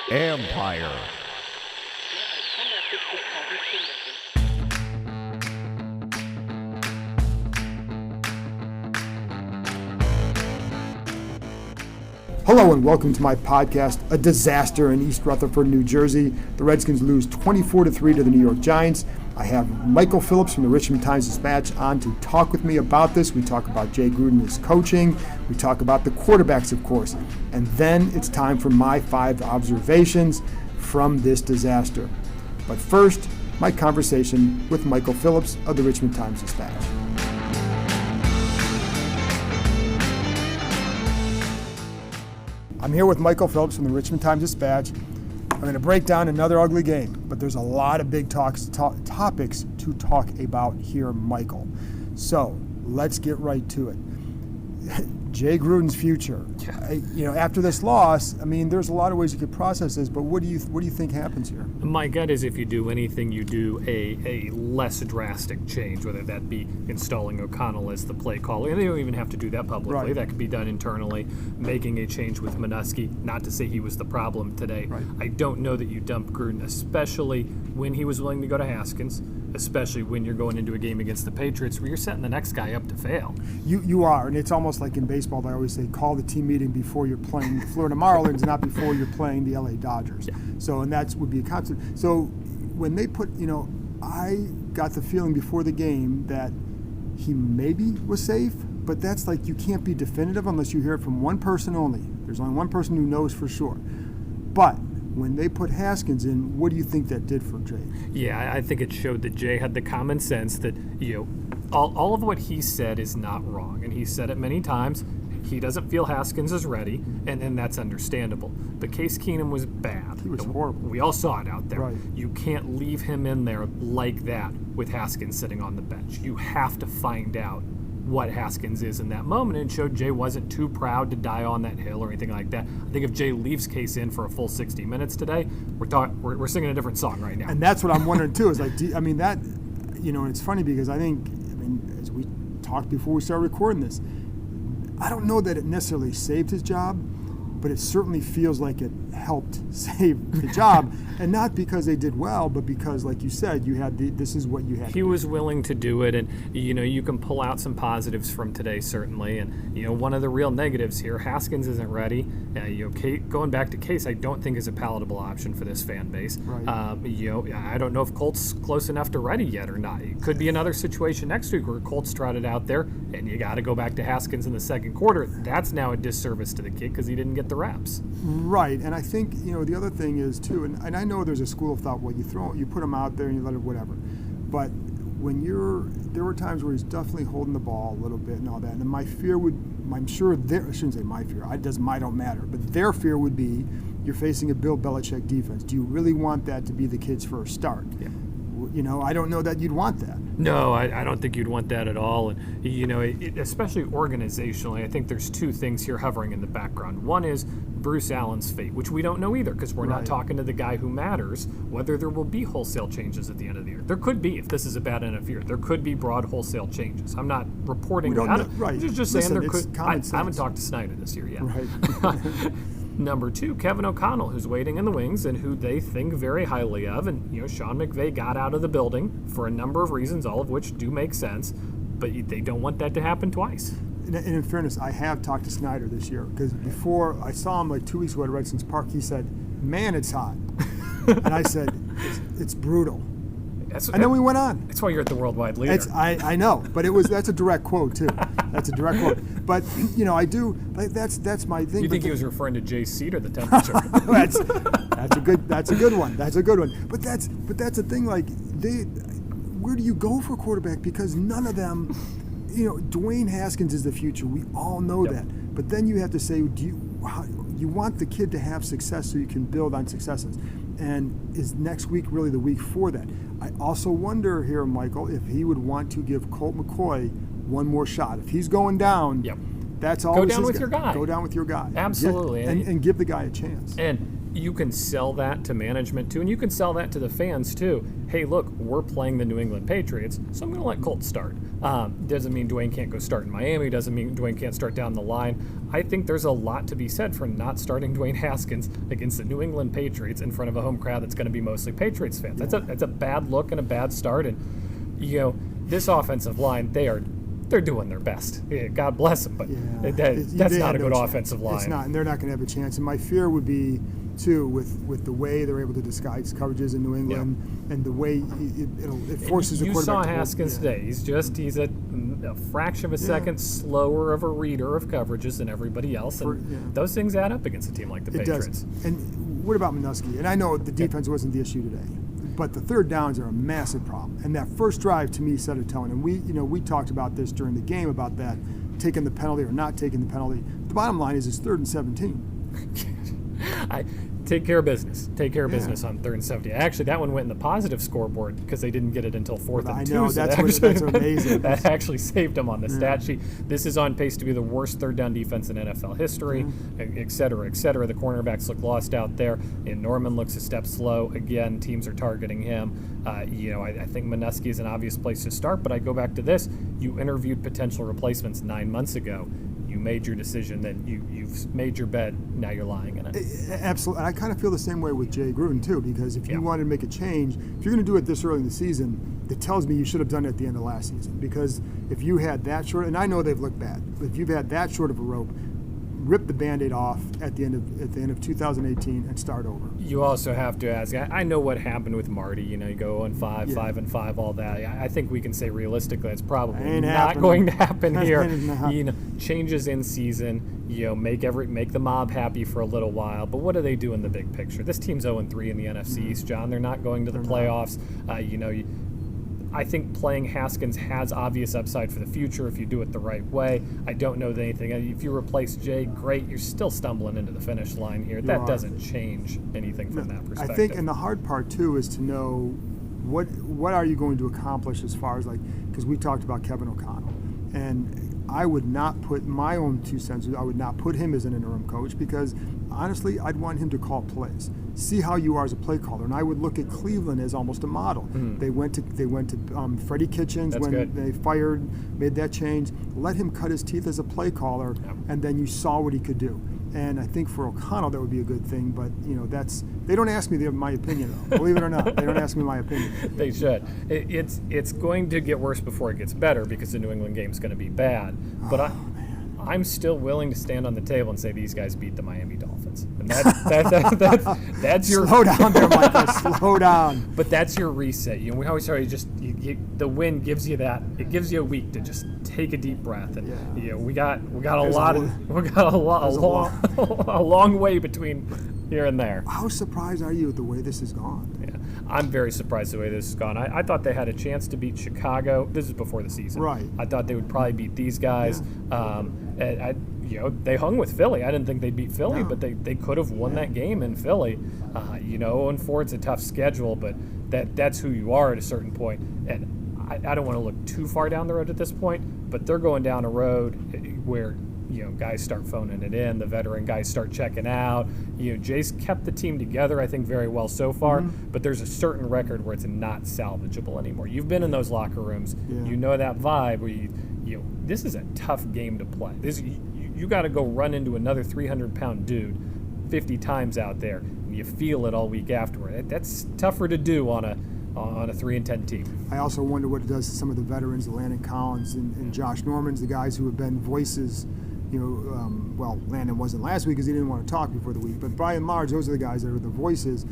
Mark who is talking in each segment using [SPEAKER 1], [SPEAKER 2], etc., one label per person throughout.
[SPEAKER 1] Empire.
[SPEAKER 2] Hello and welcome to my podcast, A Disaster in East Rutherford, New Jersey. The Redskins lose 24-3 to the New York Giants. I have Michael Phillips from the Richmond Times Dispatch on to talk with me about this. We talk about Jay Gruden and his coaching. We talk about the quarterbacks, of course. And then it's time for my 5 observations from this disaster. But first, my conversation with Michael Phillips of the Richmond Times Dispatch. I'm here with Michael Phillips from the Richmond Times Dispatch. I'm going to break down another ugly game, but there's a lot of big topics to talk about here, Michael. So let's get right to it. Jay Gruden's future. After this loss, there's a lot of ways you could process this, but what do you think happens here?
[SPEAKER 3] My gut is if you do anything, you do a less drastic change, whether that be installing O'Connell as the play caller. And they don't even have to do that publicly.
[SPEAKER 2] Right.
[SPEAKER 3] That could be done internally, making a change with Minuski. Not to say he was the problem today.
[SPEAKER 2] Right.
[SPEAKER 3] I don't know that you dump Gruden, especially when he was willing to go to Haskins, especially when you're going into a game against the Patriots where you're setting the next guy up to fail.
[SPEAKER 2] You are, and it's almost like in baseball, I always say, call the team meeting before you're playing the Florida Marlins, not before you're playing the LA Dodgers.
[SPEAKER 3] Yeah.
[SPEAKER 2] So, and that would be a constant. So when they put, I got the feeling before the game that he maybe was safe, but that's like you can't be definitive unless you hear it from one person only. There's only one person who knows for sure. But when they put Haskins in, what do you think that did for Jay?
[SPEAKER 3] Yeah, I think it showed that Jay had the common sense that, all of what he said is not wrong. And he said it many times. He doesn't feel Haskins is ready, and that's understandable. But Case Keenum was bad.
[SPEAKER 2] He was horrible.
[SPEAKER 3] We all saw it out there.
[SPEAKER 2] Right.
[SPEAKER 3] You can't leave him in there like that with Haskins sitting on the bench. You have to find out what Haskins is in that moment, and it showed Jay wasn't too proud to die on that hill or anything like that. I think if Jay leaves Case in for a full 60 minutes today, we're singing a different song right now.
[SPEAKER 2] And that's what I'm wondering too. Is like, and it's funny because I think, as we talked before we started recording this, I don't know that it necessarily saved his job, but it certainly feels like it helped save the job. And not because they did well, but because, like you said, this is what you had.
[SPEAKER 3] He was willing to do it, and you can pull out some positives from today, certainly. And one of the real negatives here, Haskins isn't ready. Going back to Case, I don't think is a palatable option for this fan base.
[SPEAKER 2] Right.
[SPEAKER 3] I don't know if Colt's close enough to ready yet or not. It could be another situation next week where Colt's trotted out there, and you got to go back to Haskins in the second quarter. That's now a disservice to the kid because he didn't get the reps.
[SPEAKER 2] Right, and I think the other thing is too, and I know there's a school of thought, well, you put him out there and you let it whatever, but there were times where he's definitely holding the ball a little bit and all that, and my fear I shouldn't say my fear, I don't matter, but their fear would be you're facing a Bill Belichick defense. Do you really want that to be the kid's first start?
[SPEAKER 3] Yeah.
[SPEAKER 2] I don't know that you'd want that.
[SPEAKER 3] No, I don't think you'd want that at all. And, especially organizationally, I think there's 2 things here hovering in the background. One is Bruce Allen's fate, which we don't know either because we're not talking to the guy who matters, whether there will be wholesale changes at the end of the year. There could be, if this is a bad end of year. There could be broad wholesale changes. I'm not reporting that.
[SPEAKER 2] Right.
[SPEAKER 3] Just saying there could. I haven't talked to Snyder this year yet.
[SPEAKER 2] Right.
[SPEAKER 3] Number 2, Kevin O'Connell, who's waiting in the wings and who they think very highly of. And, Sean McVay got out of the building for a number of reasons, all of which do make sense. But they don't want that to happen twice.
[SPEAKER 2] And in fairness, I have talked to Snyder this year because before I saw him like 2 weeks ago at Redskins Park, he said, "Man, it's hot." And I said, it's brutal. And then we went on.
[SPEAKER 3] That's why you're at the worldwide leader.
[SPEAKER 2] I know, but that's a direct quote too. That's a direct quote. But I do that's my thing.
[SPEAKER 3] You think he was referring to Jay's seat or the temperature?
[SPEAKER 2] that's a good one. That's a good one. But that's the thing. Like where do you go for quarterback? Because none of them, Dwayne Haskins is the future. We all know that. But then you have to say, you want the kid to have success so you can build on successes. And is next week really the week for that? I also wonder here, Michael, if he would want to give Colt McCoy one more shot. If he's going down, That's all.
[SPEAKER 3] Go down with your guy.
[SPEAKER 2] Go down with your guy.
[SPEAKER 3] Absolutely.
[SPEAKER 2] And give the guy a chance.
[SPEAKER 3] And you can sell that to management too, and you can sell that to the fans too. Hey, look, we're playing the New England Patriots, so I'm going to let Colt start. Doesn't mean Dwayne can't go start in Miami. Doesn't mean Dwayne can't start down the line. I think there's a lot to be said for not starting Dwayne Haskins against the New England Patriots in front of a home crowd that's going to be mostly Patriots fans.
[SPEAKER 2] Yeah.
[SPEAKER 3] That's a bad look and a bad start. And this offensive line, they're doing their best. Yeah, God bless them, but that's not a good offensive line.
[SPEAKER 2] It's not, and they're not going to have a chance. And my fear would be, too, with the way they're able to disguise coverages in New England and the way it forces the quarterback to
[SPEAKER 3] You saw Haskins today. He's a fraction of a second slower of a reader of coverages than everybody else, and those things add up against a team like the Patriots.
[SPEAKER 2] It does. And what about Minuski? And I know the defense wasn't the issue today, but the third downs are a massive problem. And that first drive, to me, set a tone. And we talked about this during the game about that, taking the penalty or not taking the penalty. The bottom line is it's 3rd and 17.
[SPEAKER 3] Take care of business. Take care of business on 3rd and 17. Actually, that one went in the positive scoreboard because they didn't get it until 4th and 2.
[SPEAKER 2] I know,
[SPEAKER 3] so
[SPEAKER 2] that's amazing.
[SPEAKER 3] That actually saved them on the stat sheet. This is on pace to be the worst third down defense in NFL history, et cetera, et cetera. The cornerbacks look lost out there, and Norman looks a step slow. Again, teams are targeting him. I think Minuski is an obvious place to start, but I go back to this. You interviewed potential replacements 9 months ago. You made your decision, then you've made your bed, now you're lying in it.
[SPEAKER 2] Absolutely. And I kind of feel the same way with Jay Gruden, too, because if you wanted to make a change, if you're going to do it this early in the season, it tells me you should have done it at the end of last season. Because if you had that short, and I know they've looked bad, but if you've had that short of a rope, rip the Band-Aid off at the end of 2018 and start over.
[SPEAKER 3] You also have to ask, I know what happened with Marty. You go 0-5, 5-5, all that. I think we can say realistically that's probably not going to happen here. Changes in season, make the mob happy for a little while. But what do they do in the big picture? This team's 0-3 in the NFC East, John. They're not going to the playoffs. I think playing Haskins has obvious upside for the future if you do it the right way. I don't know anything. If you replace Jay, great. You're still stumbling into the finish line here. That doesn't change anything from that perspective.
[SPEAKER 2] I think, and the hard part too is to know what are you going to accomplish as far as because we talked about Kevin O'Connell, and I would not put my own 2 cents. I would not put him as an interim coach because honestly, I'd want him to call plays, see how you are as a play caller, and I would look at Cleveland as almost a model. They went to Freddie Kitchens they made that change. Let him cut his teeth as a play caller, and then you saw what he could do. And I think for O'Connell that would be a good thing, but they don't ask me my opinion though. Believe it or not, they don't ask me my opinion.
[SPEAKER 3] They should. It's going to get worse before it gets better because the New England game is going to be bad. But I'm still willing to stand on the table and say these guys beat the Miami Dolphins. And that's your
[SPEAKER 2] slow down there, Michael. Slow down.
[SPEAKER 3] But that's your reset. We always say the win gives you that. It gives you a week to just take a deep breath. And we got a long way between here and there.
[SPEAKER 2] How surprised are you at the way this has gone?
[SPEAKER 3] Yeah, I'm very surprised the way this has gone. I thought they had a chance to beat Chicago. This is before the season.
[SPEAKER 2] Right.
[SPEAKER 3] I thought they would probably beat these guys. They hung with Philly. I didn't think they'd beat Philly, but they could have won that game in Philly. 0-4, it's a tough schedule, but that's who you are at a certain point. And I don't want to look too far down the road at this point, but they're going down a road where guys start phoning it in, the veteran guys start checking out. Jay's kept the team together, I think, very well so far, but there's a certain record where it's not salvageable anymore. You've been in those locker rooms. You know that vibe where this is a tough game to play. You got to go run into another 300-pound dude 50 times out there, and you feel it all week afterward. That's tougher to do on a 3-10 team.
[SPEAKER 2] I also wonder what it does to some of the veterans, Landon Collins and Josh Normans, the guys who have been voices. Landon wasn't last week because he didn't want to talk before the week. But by and large, those are the guys that are the voices.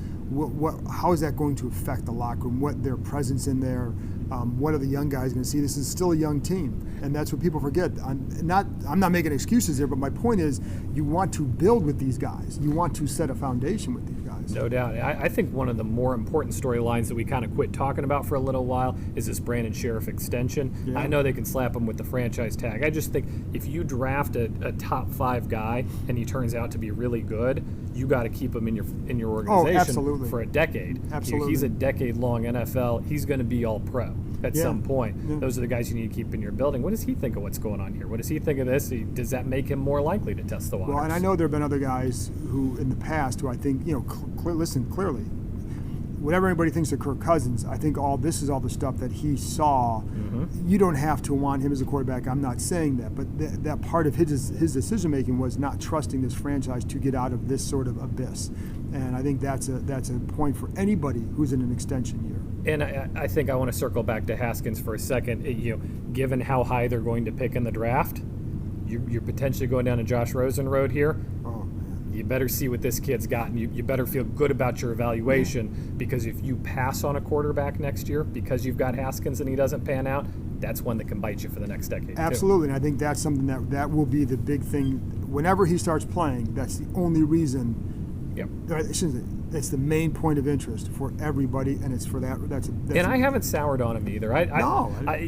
[SPEAKER 2] How is that going to affect the locker room? What their presence in there? What are the young guys going to see? This is still a young team, and that's what people forget. I'm not making excuses here, but my point is, you want to build with these guys. You want to set a foundation with these guys.
[SPEAKER 3] No doubt. I think one of the more important storylines that we kind of quit talking about for a little while is this Brandon Sheriff extension. Yeah. I know they can slap him with the franchise tag. I just think if you draft a top 5 guy and he turns out to be really good, you got to keep him in your organization for a decade.
[SPEAKER 2] Absolutely.
[SPEAKER 3] He's a decade-long NFL. He's going to be all pro. at some point. Yeah. Those are the guys you need to keep in your building. What does he think of what's going on here? What does he think of this? Does that make him more likely to test the waters?
[SPEAKER 2] Well, and I know there have been other guys who, in the past, who I think, listen clearly. Whatever anybody thinks of Kirk Cousins, I think this is all the stuff that he saw. You don't have to want him as a quarterback. I'm not saying that, but that part of his decision making was not trusting this franchise to get out of this sort of abyss. And I think that's a point for anybody who's in an extension year.
[SPEAKER 3] And I think I want to circle back to Haskins for a second. Given how high they're going to pick in the draft, you're potentially going down a Josh Rosen road here. You better see what this kid's got, and you better feel good about your evaluation, because if you pass on a quarterback next year because you've got Haskins and he doesn't pan out, that's one that can bite you for the next decade.
[SPEAKER 2] Absolutely, and I think that's something that will be the big thing. Whenever he starts playing, that's the only reason. It's the main point of interest for everybody, and it's for that.
[SPEAKER 3] And I haven't soured on him either.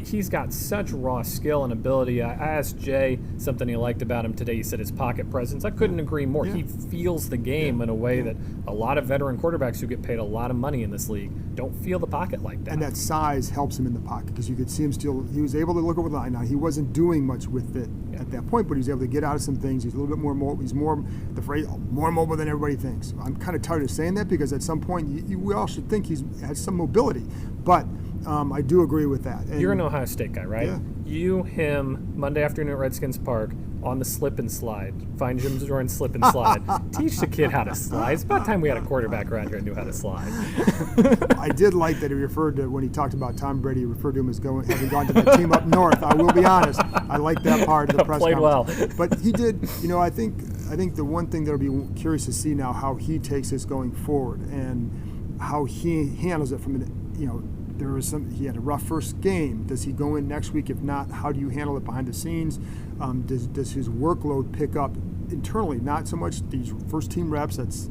[SPEAKER 3] He's got such raw skill and ability. I asked Jay something he liked about him today. He said his pocket presence. I couldn't agree more. He feels the game in a way that a lot of veteran quarterbacks who get paid a lot of money in this league don't feel the pocket like that.
[SPEAKER 2] And that size helps him in the pocket, because you could see him still. He was able to look over the line. Now, he wasn't doing much with it at that point, but he was able to get out of some things. He's a little bit more mobile. He's more mobile than everybody thinks. I'm kind of tired of saying that, because at some point we all should think he has some mobility. But I do agree with that. And
[SPEAKER 3] you're an Ohio State guy, right?
[SPEAKER 2] Yeah.
[SPEAKER 3] You, him, Monday afternoon at Redskins Park on the slip and slide. Find Jim Zorn's slip and slide. Teach the kid how to slide. It's about time we had a quarterback around here who knew how to slide.
[SPEAKER 2] I did like that he referred to, when he talked about Tom Brady, he referred to him as having gone to the team up north. I will be honest. I like that part of the press
[SPEAKER 3] conference.
[SPEAKER 2] Played well. But he did, I think the one thing that'll be curious to see now, how he takes this going forward and how he handles it from he had a rough first game. Does he go in next week? If not, how do you handle it behind the scenes? Does his workload pick up internally? Not so much these first team reps. That's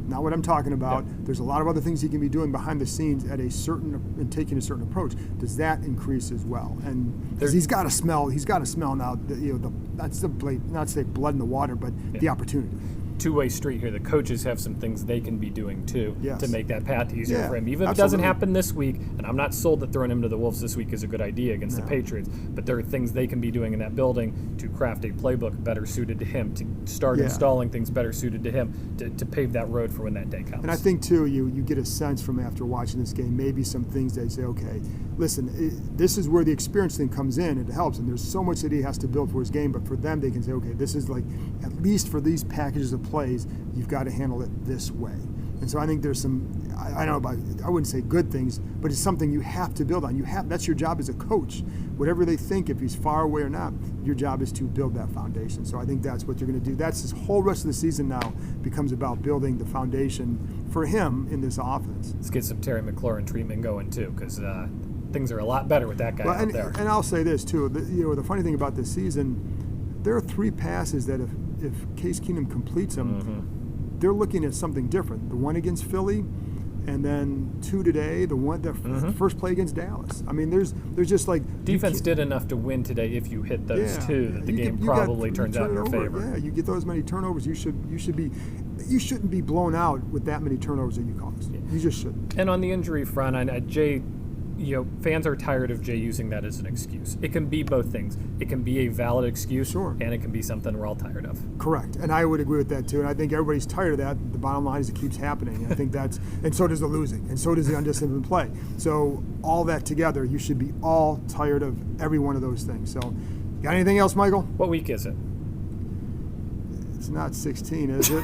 [SPEAKER 2] not what I'm talking about. Yep. There's a lot of other things he can be doing behind the scenes and taking a certain approach. Does that increase as well? And he's got to smell. He's got to smell now. Not to say blood in the water, but the opportunity.
[SPEAKER 3] Two-way street here. The coaches have some things they can be doing too to make that path easier for him. Even if it doesn't happen this week, and I'm not sold that throwing him to the Wolves this week is a good idea against the Patriots, but there are things they can be doing in that building to craft a playbook better suited to him, to start installing things better suited to him, to pave that road for when that day comes.
[SPEAKER 2] And I think too, you get a sense from after watching this game, maybe some things they say, okay, listen, this is where the experience thing comes in. It helps, and there's so much that he has to build for his game, but for them, they can say, okay, this is like, at least for these packages of plays, you've got to handle it this way. And so I think there's some, I don't know about, I wouldn't say good things, but it's something you have to build on. That's your job as a coach. Whatever they think, if he's far away or not, your job is to build that foundation. So I think that's what you're going to do. That's this whole rest of the season now becomes about building the foundation for him in this offense.
[SPEAKER 3] Let's get some Terry McLaurin treatment going too, because things are a lot better with that guy out there.
[SPEAKER 2] And I'll say this too, the funny thing about this season, there are 3 passes that if Case Keenum completes them, they're looking at something different. The one against Philly, and then 2 today. The first play against Dallas. I mean, there's just like
[SPEAKER 3] defense did enough to win today. If you hit those 2, that the game probably turns out in your favor.
[SPEAKER 2] Yeah, you get those many turnovers, you shouldn't be blown out with that many turnovers that you caused. Yeah. You just shouldn't.
[SPEAKER 3] And on the injury front, Jay. Fans are tired of Jay using that as an excuse. It can be both things. It can be a valid excuse, and it can be something we're all tired of.
[SPEAKER 2] Correct, and I would agree with that too. And I think everybody's tired of that. The bottom line is it keeps happening. And I think and so does the losing, and so does the undisciplined play. So all that together, you should be all tired of every one of those things. So, got anything else, Michael?
[SPEAKER 3] What week is it?
[SPEAKER 2] It's not 16, is it?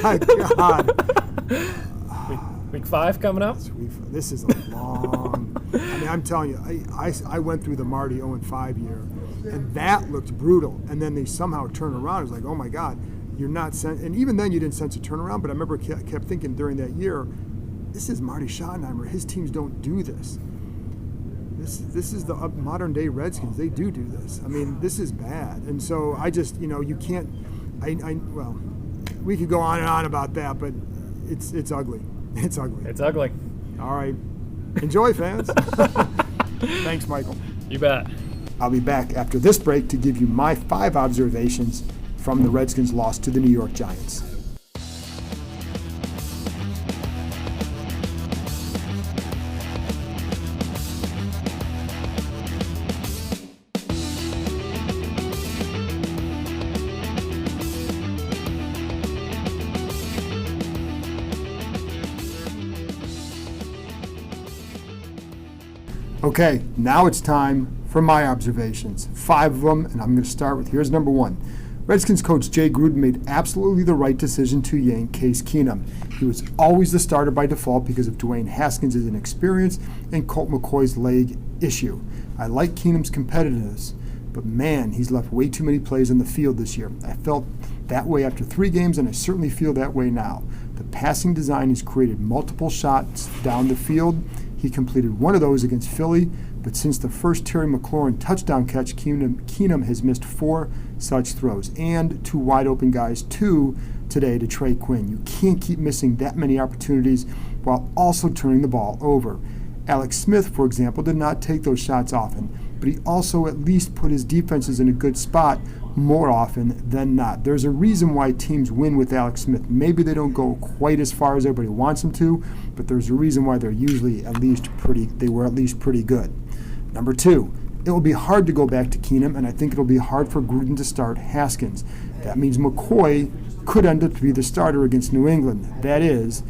[SPEAKER 2] My God.
[SPEAKER 3] Week 5 coming up?
[SPEAKER 2] This is a long. I mean, I'm telling you, I went through the Marty 0-5 year, and that looked brutal. And then they somehow turned around. It was like, oh my God, you're not. And even then, you didn't sense a turnaround. But I remember kept thinking during that year, this is Marty Schottenheimer. His teams don't do this. This is the modern day Redskins. They do this. I mean, this is bad. And so I just, you can't. Well, we could go on and on about that, but it's ugly. It's ugly.
[SPEAKER 3] It's ugly.
[SPEAKER 2] All right. Enjoy, fans. Thanks, Michael.
[SPEAKER 3] You bet.
[SPEAKER 2] I'll be back after this break to give you my 5 observations from the Redskins' loss to the New York Giants. Okay, now it's time for my observations. 5 of them, and I'm going to start with, here's number 1. Redskins coach Jay Gruden made absolutely the right decision to yank Case Keenum. He was always the starter by default because of Dwayne Haskins' inexperience and Colt McCoy's leg issue. I like Keenum's competitiveness, but man, he's left way too many plays on the field this year. I felt that way after 3 games, and I certainly feel that way now. The passing design has created multiple shots down the field. He completed one of those against Philly, but since the first Terry McLaurin touchdown catch, Keenum has missed 4 such throws, and 2 wide open guys, 2 today to Trey Quinn. You can't keep missing that many opportunities while also turning the ball over. Alex Smith, for example, did not take those shots often, but he also at least put his defenses in a good spot more often than not. There's a reason why teams win with Alex Smith. Maybe they don't go quite as far as everybody wants them to, but there's a reason why they're usually they were at least pretty good. Number 2, it will be hard to go back to Keenum, and I think it'll be hard for Gruden to start Haskins. That means McCoy could end up to be the starter against New England. That is,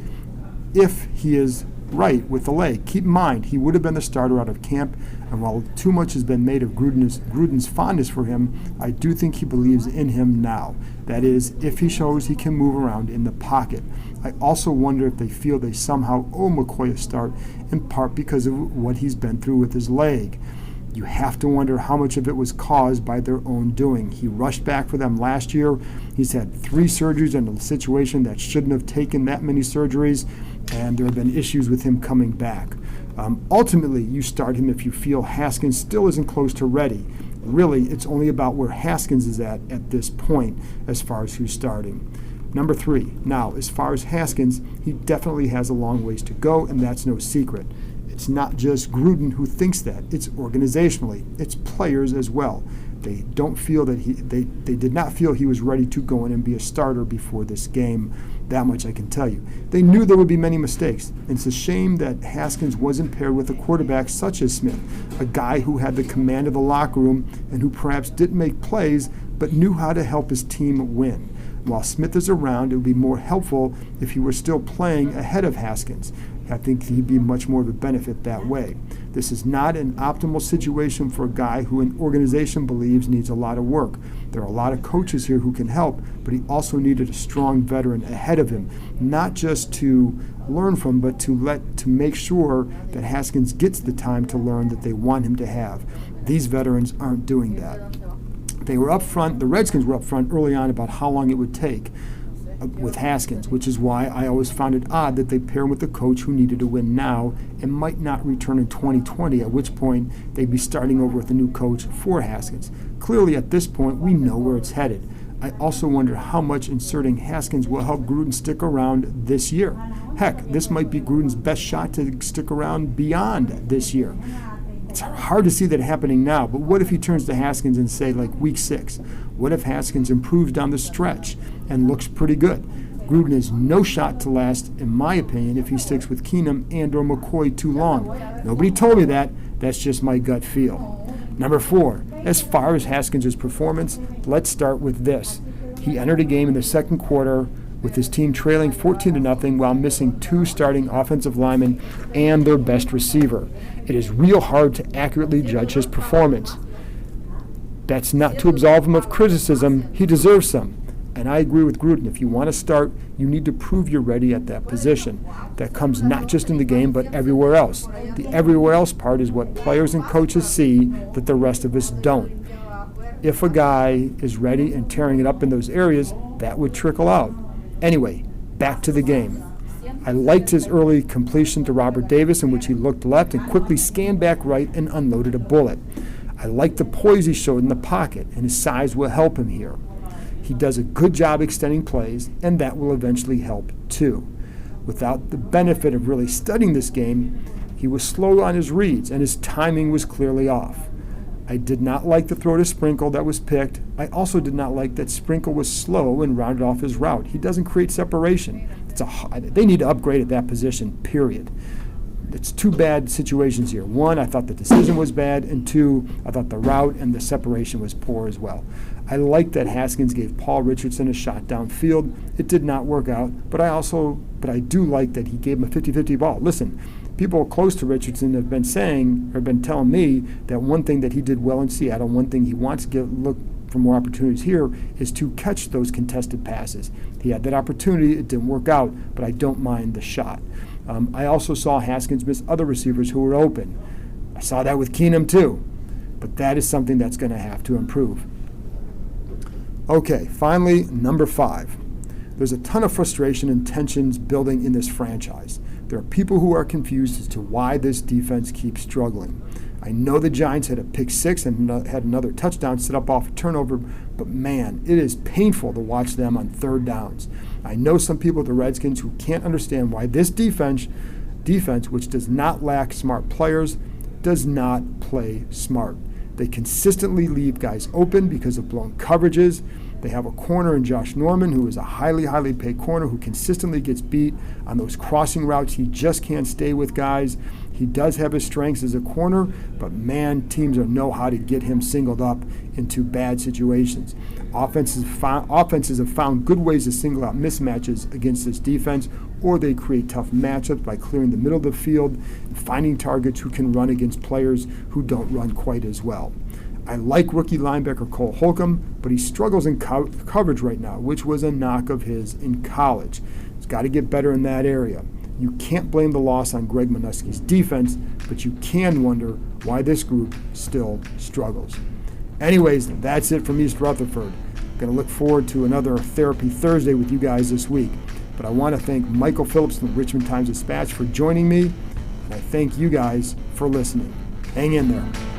[SPEAKER 2] if he is right with the leg. Keep in mind, he would have been the starter out of camp, and while too much has been made of Gruden's fondness for him, I do think he believes in him now. That is, if he shows he can move around in the pocket. I also wonder if they feel they somehow owe McCoy a start, in part because of what he's been through with his leg. You have to wonder how much of it was caused by their own doing. He rushed back for them last year. He's had 3 surgeries in a situation that shouldn't have taken that many surgeries, and there have been issues with him coming back. Ultimately, you start him if you feel Haskins still isn't close to ready. Really, it's only about where Haskins is at this point as far as who's starting. Number 3, now, as far as Haskins, he definitely has a long ways to go, and that's no secret. It's not just Gruden who thinks that. It's organizationally. It's players as well. They don't feel that they did not feel he was ready to go in and be a starter before this game. That much I can tell you. They knew there would be many mistakes. And it's a shame that Haskins wasn't paired with a quarterback such as Smith, a guy who had the command of the locker room and who perhaps didn't make plays but knew how to help his team win. While Smith is around, it would be more helpful if he were still playing ahead of Haskins. I think he'd be much more of a benefit that way. This is not an optimal situation for a guy who an organization believes needs a lot of work. There are a lot of coaches here who can help, but he also needed a strong veteran ahead of him, not just to learn from, but to make sure that Haskins gets the time to learn that they want him to have. These veterans aren't doing that. They were up front, the Redskins were up front early on about how long it would take with Haskins, which is why I always found it odd that they pair him with a coach who needed to win now and might not return in 2020, at which point they'd be starting over with a new coach for Haskins. Clearly, at this point, we know where it's headed. I also wonder how much inserting Haskins will help Gruden stick around this year. Heck, this might be Gruden's best shot to stick around beyond this year. It's hard to see that happening now, but what if he turns to Haskins and say, like, week 6? What if Haskins improves down the stretch and looks pretty good? Gruden has no shot to last, in my opinion, if he sticks with Keenum and or McCoy too long. Nobody told me that. That's just my gut feel. Number 4, as far as Haskins' performance, let's start with this. He entered a game in the second quarter with his team trailing 14-0 while missing 2 starting offensive linemen and their best receiver. It is real hard to accurately judge his performance. That's not to absolve him of criticism. He deserves some. And I agree with Gruden. If you want to start, you need to prove you're ready at that position. That comes not just in the game, but everywhere else. The everywhere else part is what players and coaches see that the rest of us don't. If a guy is ready and tearing it up in those areas, that would trickle out. Anyway, back to the game. I liked his early completion to Robert Davis, in which he looked left and quickly scanned back right and unloaded a bullet. I like the poise he showed in the pocket, and his size will help him here. He does a good job extending plays, and that will eventually help too. Without the benefit of really studying this game, he was slow on his reads, and his timing was clearly off. I did not like the throw to Sprinkle that was picked. I also did not like that Sprinkle was slow and rounded off his route. He doesn't create separation. They need to upgrade at that position, period. It's 2 bad situations here. 1, I thought the decision was bad, and 2, I thought the route and the separation was poor as well. I like that Haskins gave Paul Richardson a shot downfield. It did not work out, but I do like that he gave him a 50-50 ball. Listen, people close to Richardson have been saying, or been telling me, that one thing that he did well in Seattle, one thing he wants to look for more opportunities here, is to catch those contested passes. He had that opportunity, it didn't work out, but I don't mind the shot. I also saw Haskins miss other receivers who were open. I saw that with Keenum too, but that is something that's going to have to improve. Okay, finally, number 5. There's a ton of frustration and tensions building in this franchise. There are people who are confused as to why this defense keeps struggling. I know the Giants had a pick 6 and had another touchdown set up off a turnover, but man, it is painful to watch them on third downs. I know some people at the Redskins who can't understand why this defense, which does not lack smart players, does not play smart. They consistently leave guys open because of blown coverages. They have a corner in Josh Norman, who is a highly, highly paid corner who consistently gets beat on those crossing routes. He just can't stay with guys. He does have his strengths as a corner, but man, teams know how to get him singled up into bad situations. Offenses have found good ways to single out mismatches against this defense, or they create tough matchups by clearing the middle of the field and finding targets who can run against players who don't run quite as well. I like rookie linebacker Cole Holcomb, but he struggles in coverage right now, which was a knock of his in college. He's got to get better in that area. You can't blame the loss on Greg Minuski's defense, but you can wonder why this group still struggles. Anyways, that's it from East Rutherford. I'm going to look forward to another Therapy Thursday with you guys this week. But I want to thank Michael Phillips from the Richmond Times Dispatch for joining me, and I thank you guys for listening. Hang in there.